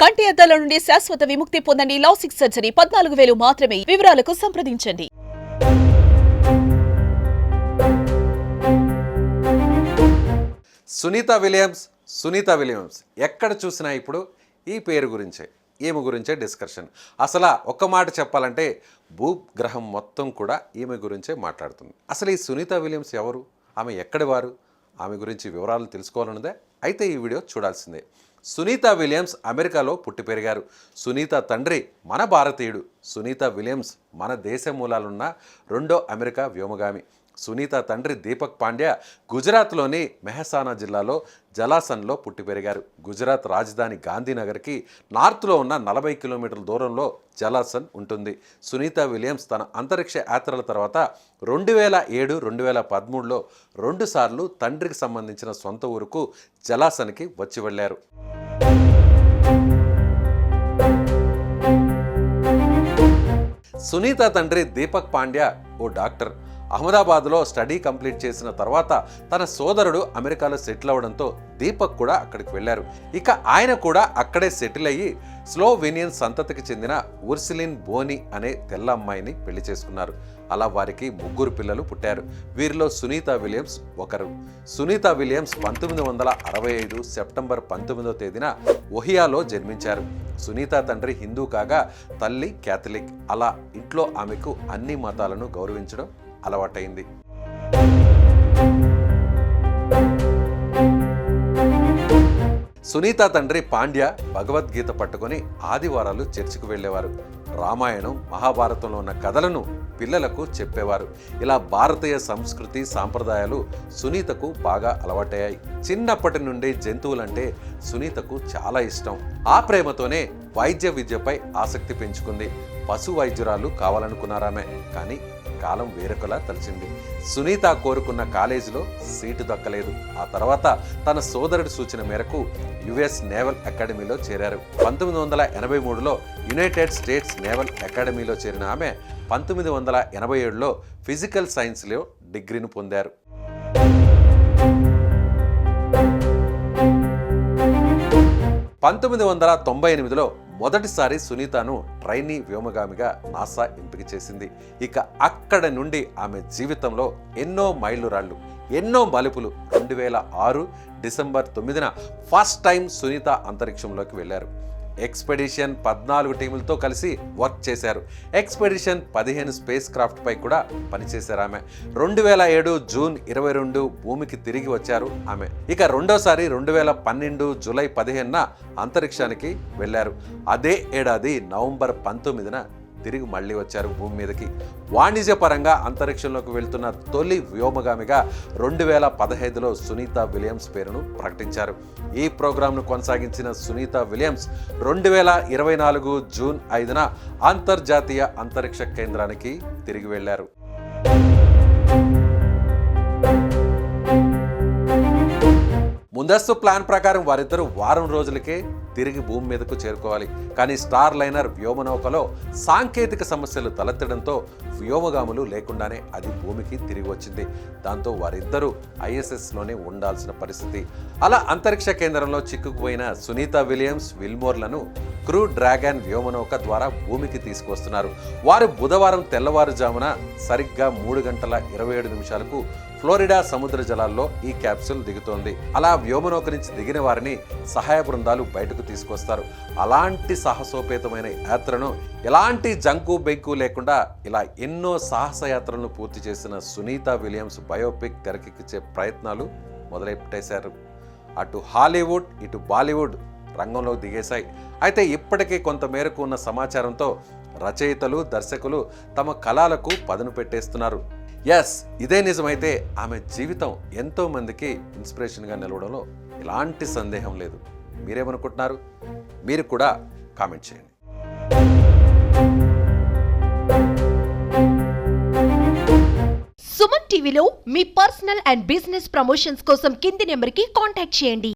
కంటి అద్దాల నుండి శాశ్వత విముక్తి పొందండి. లాసిక్ సర్జరీ 14,000 మాత్రమే. వివరాలకు సంప్రదించండి. సునీత విలియమ్స్ ఎక్కడ చూసినా ఇప్పుడు ఈ పేరు గురించే, ఈమె గురించే డిస్కషన్. అసలు ఒక్క మాట చెప్పాలంటే భూగ్రహం మొత్తం కూడా ఈమె గురించే మాట్లాడుతుంది. అసలు ఈ సునీత విలియమ్స్ ఎవరు, ఆమె ఎక్కడి వారు, ఆమె గురించి వివరాలు తెలుసుకోవాలన్నదే అయితే ఈ వీడియో చూడాల్సిందే. సునీత విలియమ్స్ అమెరికాలో పుట్టి పెరిగారు. సునీత తండ్రి మన భారతీయుడు. సునీత విలియమ్స్ మన దేశ మూలాలున్న రెండో అమెరికా వ్యోమగామి. సునీత తండ్రి దీపక్ పాండ్యా గుజరాత్లోని మెహసానా జిల్లాలో జలాసన్లో పుట్టి పెరిగారు. గుజరాత్ రాజధాని గాంధీనగర్కి నార్త్లో ఉన్న 40 కిలోమీటర్ల దూరంలో జలాసన్ ఉంటుంది. సునీత విలియమ్స్ తన అంతరిక్ష యాత్రల తర్వాత 2007-2013లో 2 సార్లు తండ్రికి సంబంధించిన సొంత ఊరుకు జలాసన్కి వచ్చి వెళ్ళారు. సునీత తండ్రి దీపక్ పాండ్యా ఓ డాక్టర్. అహ్మదాబాద్లో స్టడీ కంప్లీట్ చేసిన తర్వాత తన సోదరుడు అమెరికాలో సెటిల్ అవ్వడంతో దీపక్ కూడా అక్కడికి వెళ్ళారు. ఇక ఆయన కూడా అక్కడే సెటిల్ అయ్యి స్లోవేనియన్ సంతతికి చెందిన ఉర్సిలిన్ బోని అనే తెల్ల అమ్మాయిని పెళ్లి చేసుకున్నారు. అలా వారికి 3 పిల్లలు పుట్టారు. వీరిలో సునీత విలియమ్స్ ఒకరు. సునీత విలియమ్స్ 1965 సెప్టెంబర్ 19వ తేదీన ఒహియాలో జన్మించారు. సునీత తండ్రి హిందూ కాగా తల్లి క్యాథలిక్. అలా ఇంట్లో ఆమెకు అన్ని మతాలను గౌరవించడం అలవాటైంది. సునీత తండ్రి పాండ్యా భగవద్గీత పట్టుకొని ఆదివారాలు చర్చికి వెళ్ళేవారు. రామాయణం, మహాభారతంలో ఉన్న కథలను పిల్లలకు చెప్పేవారు. ఇలా భారతీయ సంస్కృతి సాంప్రదాయాలు సునీతకు బాగా అలవాటయ్యాయి. చిన్నప్పటి నుండి జంతువులంటే సునీతకు చాలా ఇష్టం. ఆ ప్రేమతోనే వైద్య విద్యపై ఆసక్తి పెంచుకుంది. పశు వైద్యురాలు కావాలనుకున్నారామె, కానీ కాలం వేరొకలా తలిచింది. సునీత కోరుకున్న కాలేజీలో సీటు దక్కలేదు. ఆ తర్వాత తన సోదరుడి సూచన మేరకు యుఎస్ నేవల్ అకాడమీలో చేరారు. 1983లో యునైటెడ్ స్టేట్స్ నేవల్ అకాడమీలో చేరిన ఆమె 1987లో ఫిజికల్ సైన్స్లో డిగ్రీని పొందారు. 1998లో మొదటిసారి సునీతను ట్రైనీ వ్యోమగామిగా నాసా ఎంపిక చేసింది. ఇక అక్కడ నుండి ఆమె జీవితంలో ఎన్నో మైలురాళ్లు, ఎన్నో మలుపులు. 2006 డిసెంబర్ 9న ఫస్ట్ టైం సునీత అంతరిక్షంలోకి వెళ్ళారు. ఎక్స్పెడిషన్ 14 టీములతో కలిసి వర్క్ చేశారు. ఎక్స్పెడిషన్ 15 స్పేస్ క్రాఫ్ట్ పై కూడా పనిచేశారు ఆమె. 2007 జూన్ 22 భూమికి తిరిగి వచ్చారు ఆమె. ఇక రెండోసారి 2012 జూలై 15న అంతరిక్షానికి వెళ్ళారు. అదే ఏడాది నవంబర్ 19న తిరిగి మళ్ళీ వచ్చారు భూమి మీదకి. వాణిజ్యపరంగా అంతరిక్షంలోకి వెళ్తున్న తొలి వ్యోమగామిగా 2015లో సునీత విలియమ్స్ పేరును ప్రకటించారు. ఈ ప్రోగ్రాంను కొనసాగించిన సునీత విలియమ్స్ 2024 జూన్ 5న అంతర్జాతీయ అంతరిక్ష కేంద్రానికి తిరిగి వెళ్లారు. ముందస్తు ప్లాన్ ప్రకారం వారిద్దరూ వారం రోజులకే తిరిగి భూమి మీదకు చేరుకోవాలి. కానీ స్టార్ లైనర్ వ్యోమనౌకలో సాంకేతిక సమస్యలు తలెత్తడంతో వ్యోమగాములు లేకుండానే అది భూమికి తిరిగి వచ్చింది. దాంతో వారిద్దరూ ISSలోనే ఉండాల్సిన పరిస్థితి. అలా అంతరిక్ష కేంద్రంలో చిక్కుకుపోయిన సునీత విలియమ్స్, విల్మోర్లను క్రూ డ్రాగన్ వ్యోమనౌక ద్వారా భూమికి తీసుకొస్తున్నారు. వారు బుధవారం తెల్లవారుజామున సరిగ్గా 3:27 ఫ్లోరిడా సముద్ర జలాల్లో ఈ క్యాప్సూల్ దిగుతోంది. అలా వ్యోమనౌక నుంచి దిగిన వారిని సహాయ బృందాలు బయటకు తీసుకొస్తారు. అలాంటి సాహసోపేతమైన యాత్రను ఎలాంటి జంకు బెంకు లేకుండా ఇలా ఎన్నో సాహస యాత్రలను పూర్తి చేసిన సునీత విలియమ్స్ బయోపిక్ తెరకెక్కించే ప్రయత్నాలు మొదలెట్టేశారు. అటు హాలీవుడ్, ఇటు బాలీవుడ్ రంగంలోకి దిగేశాయి. అయితే ఇప్పటికే కొంత మేరకు ఉన్న సమాచారంతో రచయితలు, దర్శకులు తమ కళలకు పదును పెట్టేస్తున్నారు. ఎస్, ఇదే నిజమైతే ఆమె జీవితం ఎంతో మందికి ఇన్స్పిరేషన్గా నిలవడంలో ఎలాంటి సందేహం లేదు. మీరేమనుకుంటున్నారు? మీరు కూడా కామెంట్ చేయండి. సుమన్ టీవీలో మీ పర్సనల్ అండ్ బిజినెస్ ప్రమోషన్స్ కోసం కింది నెంబర్కి కాంటాక్ట్ చేయండి.